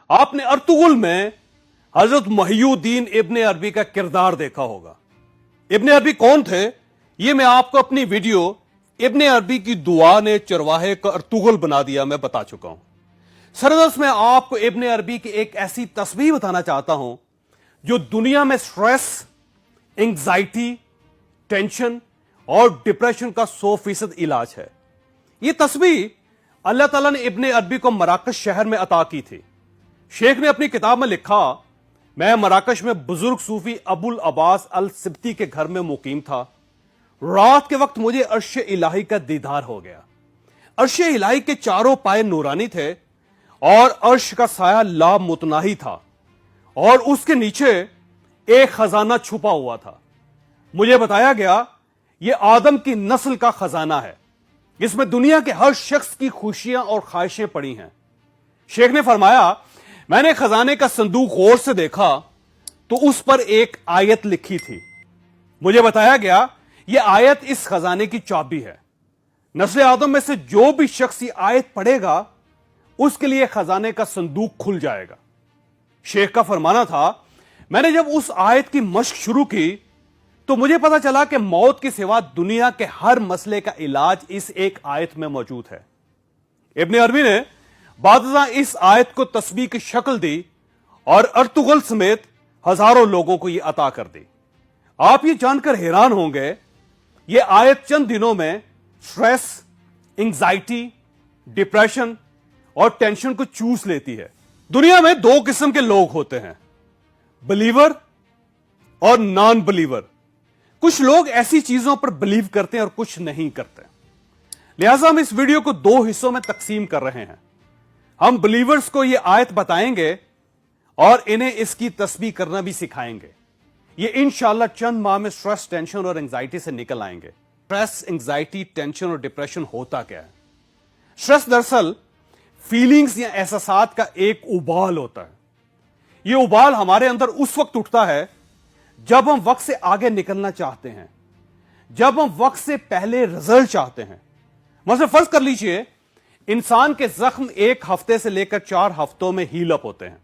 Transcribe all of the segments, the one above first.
آپ نے ارطغرل میں حضرت محی الدین ابن عربی کا کردار دیکھا ہوگا. ابن عربی کون تھے یہ میں آپ کو اپنی ویڈیو ابن عربی کی دعا نے چرواہے کا ارطغرل بنا دیا میں بتا چکا ہوں. سردست میں آپ کو ابن عربی کی ایک ایسی تسبیح بتانا چاہتا ہوں جو دنیا میں سٹریس، انگزائٹی، ٹینشن اور ڈپریشن کا 100% علاج ہے. یہ تسبیح اللہ تعالیٰ نے ابن عربی کو مراکش شہر میں عطا کی تھی. شیخ نے اپنی کتاب میں لکھا، میں مراکش میں بزرگ صوفی ابو العباس السبتی کے گھر میں مقیم تھا. رات کے وقت مجھے عرش الہی کا دیدار ہو گیا. عرش الہی کے چاروں پائے نورانی تھے اور عرش کا سایہ لامتناہی تھا اور اس کے نیچے ایک خزانہ چھپا ہوا تھا. مجھے بتایا گیا یہ آدم کی نسل کا خزانہ ہے، اس میں دنیا کے ہر شخص کی خوشیاں اور خواہشیں پڑی ہیں. شیخ نے فرمایا، میں نے خزانے کا صندوق غور سے دیکھا تو اس پر ایک آیت لکھی تھی. مجھے بتایا گیا یہ آیت اس خزانے کی چابی ہے. نسل آدم میں سے جو بھی شخص یہ آیت پڑھے گا اس کے لیے خزانے کا صندوق کھل جائے گا. شیخ کا فرمانا تھا، میں نے جب اس آیت کی مشق شروع کی تو مجھے پتا چلا کہ موت کے سوا دنیا کے ہر مسئلے کا علاج اس ایک آیت میں موجود ہے. ابن عربی نے بعد ازاں اس آیت کو تسبیح کی شکل دی اور ارطغرل سمیت ہزاروں لوگوں کو یہ عطا کر دی. آپ یہ جان کر حیران ہوں گے یہ آیت چند دنوں میں سٹریس، انگزائٹی، ڈپریشن اور ٹینشن کو چوس لیتی ہے. دنیا میں دو قسم کے لوگ ہوتے ہیں، بلیور اور نان بلیور. کچھ لوگ ایسی چیزوں پر بلیو کرتے ہیں اور کچھ نہیں کرتے. لہذا ہم اس ویڈیو کو دو حصوں میں تقسیم کر رہے ہیں. ہم بلیورز کو یہ آیت بتائیں گے اور انہیں اس کی تسبیح کرنا بھی سکھائیں گے. یہ انشاءاللہ چند ماہ میں سٹریس، ٹینشن اور انگزائٹی سے نکل آئیں گے. سٹریس، انگزائٹی، ٹینشن اور ڈپریشن ہوتا کیا ہے؟ سٹریس دراصل فیلنگز یا احساسات کا ایک ابال ہوتا ہے. یہ ابال ہمارے اندر اس وقت اٹھتا ہے جب ہم وقت سے آگے نکلنا چاہتے ہیں، جب ہم وقت سے پہلے رزلٹ چاہتے ہیں. مثلا فرض کر لیجئے انسان کے زخم 1 ہفتے سے لے کر 4 ہفتوں میں ہیل اپ ہوتے ہیں.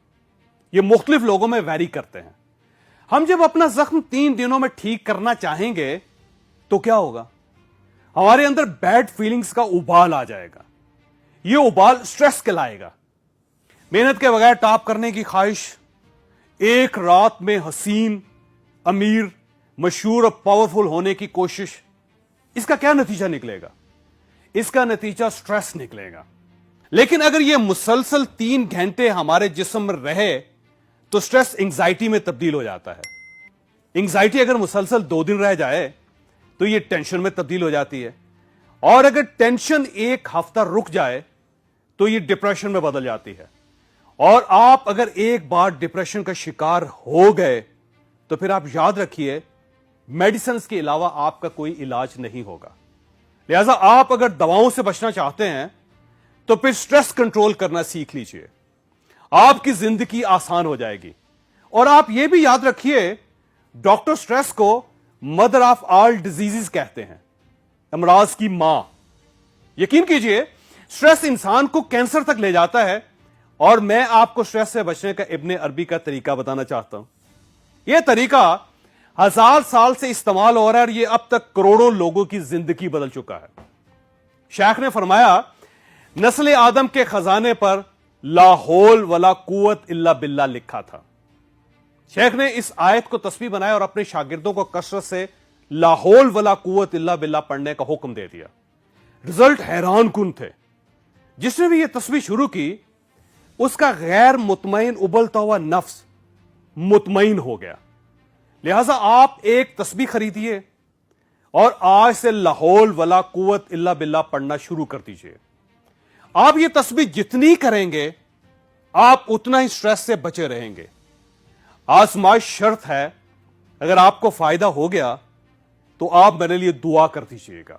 یہ مختلف لوگوں میں ویری کرتے ہیں. ہم جب اپنا زخم 3 دنوں میں ٹھیک کرنا چاہیں گے تو کیا ہوگا؟ ہمارے اندر بیڈ فیلنگز کا ابال آ جائے گا. یہ ابال سٹریس کہلائے گا. محنت کے بغیر ٹاپ کرنے کی خواہش، ایک رات میں حسین، امیر، مشہور اور پاورفل ہونے کی کوشش. اس کا کیا نتیجہ نکلے گا؟ اس کا نتیجہ سٹریس نکلے گا. لیکن اگر یہ مسلسل 3 گھنٹے ہمارے جسم میں رہے تو سٹریس انگزائٹی میں تبدیل ہو جاتا ہے. انگزائٹی اگر مسلسل 2 دن رہ جائے تو یہ ٹینشن میں تبدیل ہو جاتی ہے، اور اگر ٹینشن 1 ہفتہ رک جائے تو یہ ڈپریشن میں بدل جاتی ہے. اور آپ اگر ایک بار ڈپریشن کا شکار ہو گئے تو پھر آپ یاد رکھیے میڈیسنز کے علاوہ آپ کا کوئی علاج نہیں ہوگا. لہذا آپ اگر دواؤں سے بچنا چاہتے ہیں تو پھر سٹریس کنٹرول کرنا سیکھ لیجئے. آپ کی زندگی آسان ہو جائے گی. اور آپ یہ بھی یاد رکھیے ڈاکٹر سٹریس کو مدر آف آل ڈیزیزز کہتے ہیں، امراض کی ماں. یقین کیجئے سٹریس انسان کو کینسر تک لے جاتا ہے، اور میں آپ کو سٹریس سے بچنے کا ابن عربی کا طریقہ بتانا چاہتا ہوں. یہ طریقہ 1000 سال سے استعمال ہو رہا ہے اور یہ اب تک کروڑوں لوگوں کی زندگی بدل چکا ہے. شیخ نے فرمایا، نسل آدم کے خزانے پر لا حول ولا قوت الا باللہ لکھا تھا. شیخ نے اس آیت کو تسبیح بنایا اور اپنے شاگردوں کو کثرت سے لا حول ولا قوت الا باللہ پڑھنے کا حکم دے دیا. رزلٹ حیران کن تھے. جس نے بھی یہ تسبیح شروع کی اس کا غیر مطمئن ابلتا ہوا نفس مطمئن ہو گیا. لہذا آپ ایک تسبیح خریدیے اور آج سے لا حول ولا قوت الا باللہ پڑھنا شروع کر دیجئے. آپ یہ تسبیح جتنی کریں گے آپ اتنا ہی سٹریس سے بچے رہیں گے. آزمائش شرط ہے. اگر آپ کو فائدہ ہو گیا تو آپ میرے لیے دعا کر دیجئے گا.